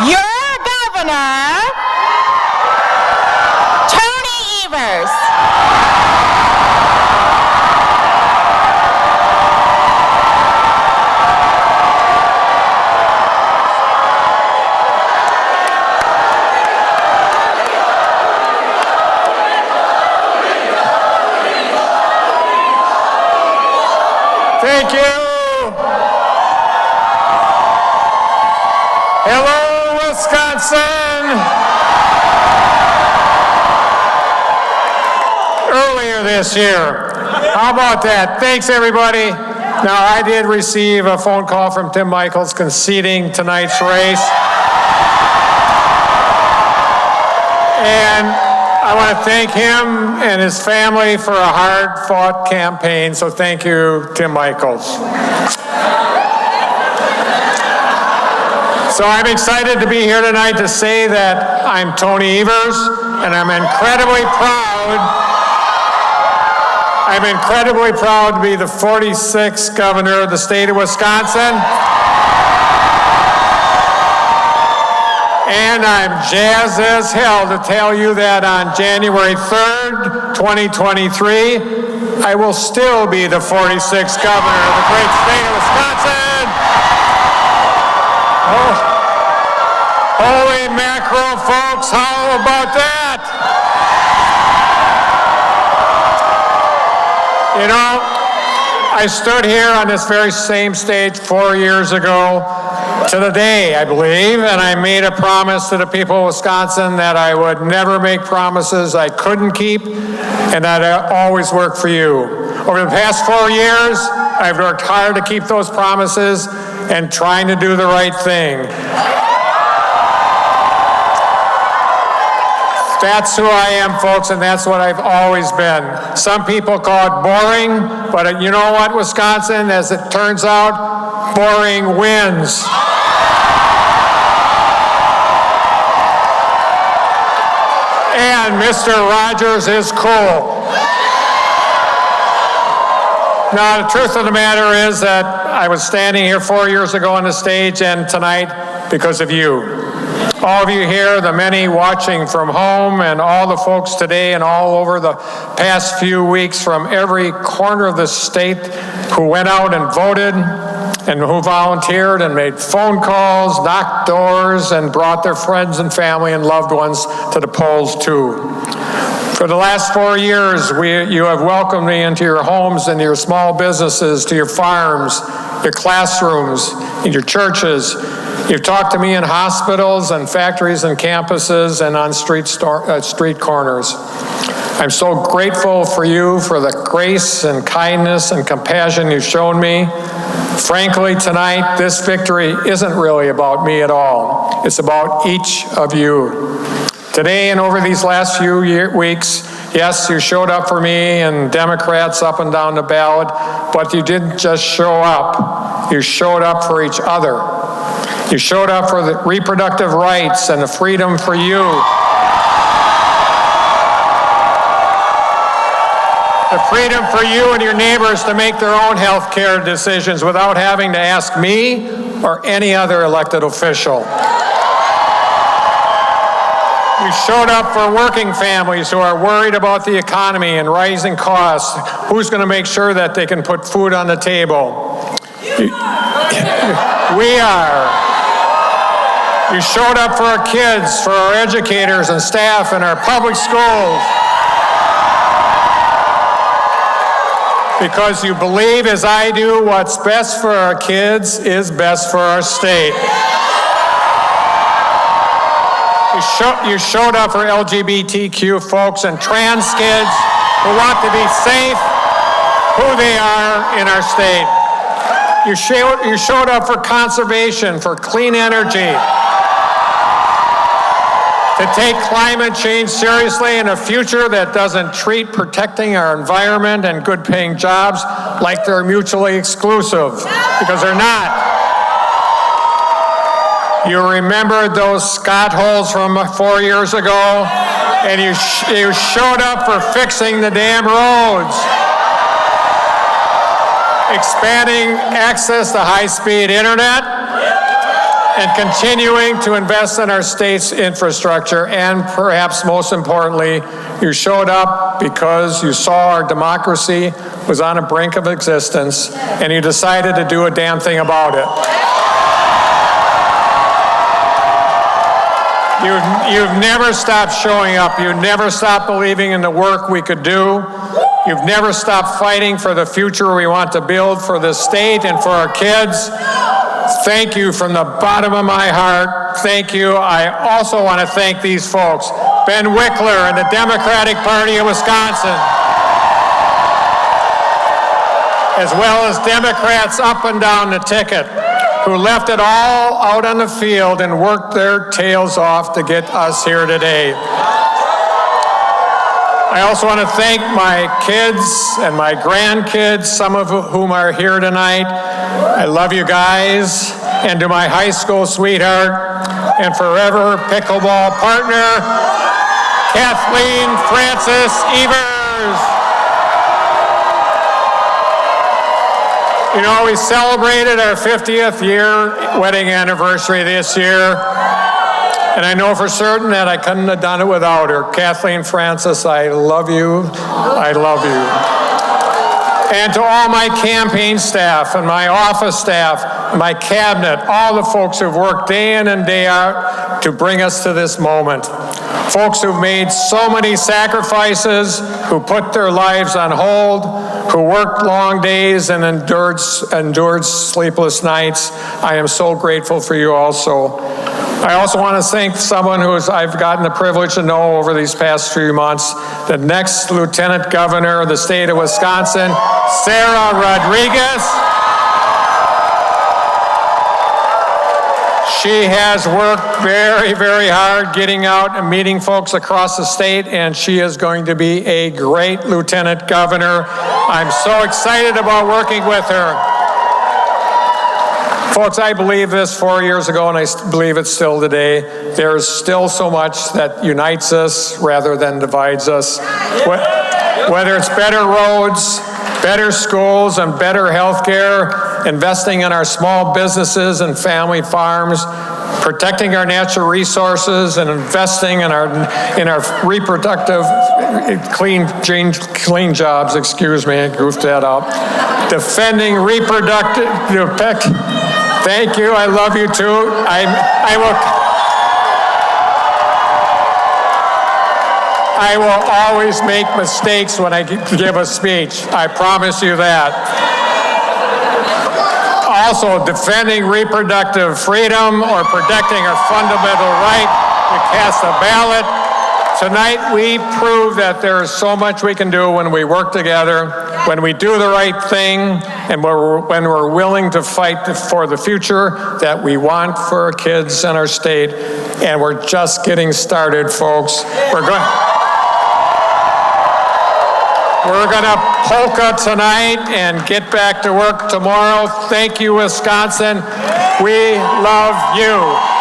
Your governor, Tony Evers. Thank you. Hello, Wisconsin. Earlier this year. How about that? Thanks, everybody. Now, I did receive a phone call from Tim Michels conceding tonight's race. And I want to thank him and his family for a hard-fought campaign, so thank you, Tim Michels. So I'm excited to be here tonight to say that I'm Tony Evers, and I'm incredibly proud to be the 46th governor of the state of Wisconsin. And I'm jazzed as hell to tell you that on January 3rd, 2023, I will still be the 46th governor of the great state of Wisconsin. Oh, holy mackerel, folks, how about that? You know, I stood here on this very same stage 4 years ago to the day, I believe, and I made a promise to the people of Wisconsin that I would never make promises I couldn't keep and that I always work for you. Over the past 4 years, I've worked hard to keep those promises and trying to do the right thing. That's who I am, folks, and that's what I've always been. Some people call it boring, but you know what, Wisconsin? As it turns out, boring wins. And Mr. Rogers is cool. Now, the truth of the matter is that I was standing here 4 years ago on the stage and tonight because of you. All of you here, the many watching from home, and all the folks today and all over the past few weeks from every corner of the state who went out and voted and who volunteered and made phone calls, knocked doors, and brought their friends and family and loved ones to the polls too. For the last 4 years, you have welcomed me into your homes and your small businesses, to your farms, your classrooms, and your churches. You've talked to me in hospitals and factories and campuses and on street corners. I'm so grateful for you, for the grace and kindness and compassion you've shown me. Frankly, tonight, this victory isn't really about me at all. It's about each of you. Today and over these last few weeks, yes, you showed up for me and Democrats up and down the ballot, but you didn't just show up. You showed up for each other. You showed up for the reproductive rights and the freedom for you. The freedom for you and your neighbors to make their own health care decisions without having to ask me or any other elected official. You showed up for working families who are worried about the economy and rising costs. Who's going to make sure that they can put food on the table? We are. You showed up for our kids, for our educators and staff in our public schools. Because you believe, as I do, what's best for our kids is best for our state. You showed up for LGBTQ folks and trans kids who want to be safe, who they are in our state. You showed up for conservation, for clean energy, to take climate change seriously in a future that doesn't treat protecting our environment and good-paying jobs like they're mutually exclusive, because they're not. You remembered those Scott holes from 4 years ago, and you showed up for fixing the damn roads, expanding access to high-speed internet, and continuing to invest in our state's infrastructure. And perhaps most importantly, you showed up because you saw our democracy was on a brink of existence, and you decided to do a damn thing about it. You've never stopped showing up. You've never stopped believing in the work we could do. You've never stopped fighting for the future we want to build for this state and for our kids. Thank you from the bottom of my heart. Thank you. I also want to thank these folks, Ben Wickler and the Democratic Party of Wisconsin, as well as Democrats up and down the ticket, who left it all out on the field and worked their tails off to get us here today. I also want to thank my kids and my grandkids, some of whom are here tonight. I love you guys. And to my high school sweetheart and forever pickleball partner, Kathleen Francis Evers. You know, we celebrated our 50th year wedding anniversary this year, and I know for certain that I couldn't have done it without her. Kathleen Francis, I love you. I love you. And to all my campaign staff and my office staff, and my cabinet, all the folks who've worked day in and day out to bring us to this moment. Folks who've made so many sacrifices, who put their lives on hold, who worked long days and endured sleepless nights. I am so grateful for you also. I also want to thank someone who I've gotten the privilege to know over these past few months, the next Lieutenant Governor of the state of Wisconsin, Sarah Rodriguez. She has worked very, very hard getting out and meeting folks across the state, and she is going to be a great Lieutenant Governor. I'm so excited about working with her. Folks, I believe this 4 years ago, and I believe it still today. There's still so much that unites us rather than divides us. Whether it's better roads, better schools, and better health care, investing in our small businesses and family farms, protecting our natural resources, and investing in our reproductive clean jobs. Excuse me, I goofed that up. Defending reproductive. Thank you. I love you too. I will always make mistakes when I give a speech. I promise you that. Also, defending reproductive freedom or protecting our fundamental right to cast a ballot. Tonight, we prove that there is so much we can do when we work together, when we do the right thing, and when we're willing to fight for the future that we want for our kids and our state. And we're just getting started, folks. We're gonna polka tonight and get back to work tomorrow. Thank you, Wisconsin. We love you.